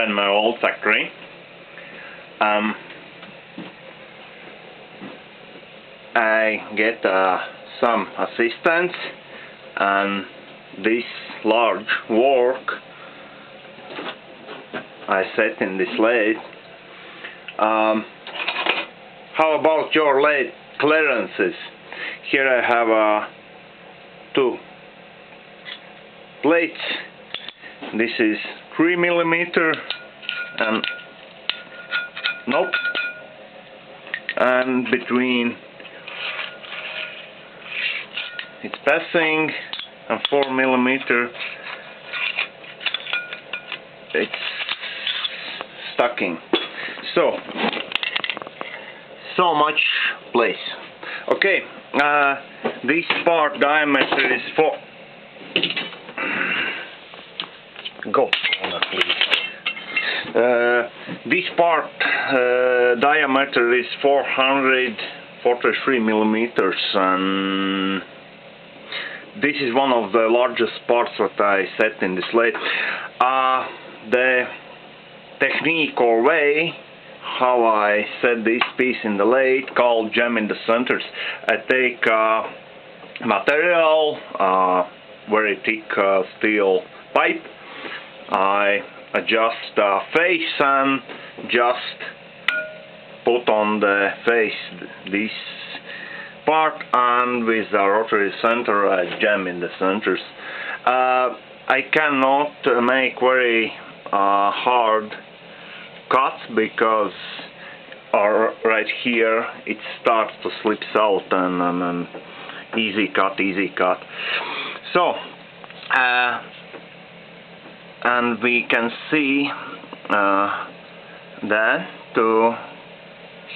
in my old factory. I get some assistance, and this large work I set in this lathe. How about your lathe clearances? Here I have two plates. This is 3mm and nope, and between it's passing and 4mm it's stucking. So much place. Okay, this part diameter is this part diameter is 443mm, and this is one of the largest parts that I set in this lathe. The technique or way how I set this piece in the lathe, called jam in the centers. I take material, very thick steel pipe. I adjust the face and just put on the face this part, and with the rotary center I jam in the centers. I cannot make very hard cuts because right here it starts to slip out, and easy cut. So and we can see that to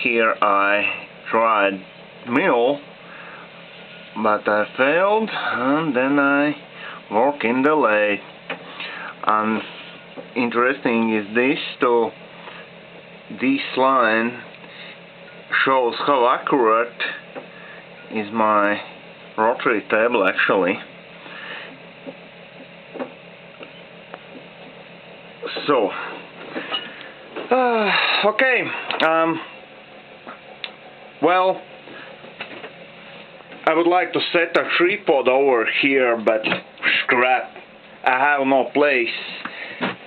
here I tried mill, but I failed, and then I work in the lathe. And interesting is this, to this line shows how accurate is my rotary table actually. So okay, well, I would like to set a tripod over here, but scrap, I have no place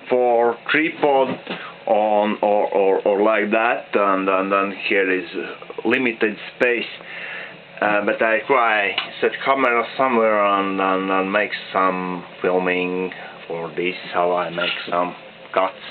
for tripod on or like that, and then here is limited space, but I try set camera somewhere and make some filming for this, how I make some cuts.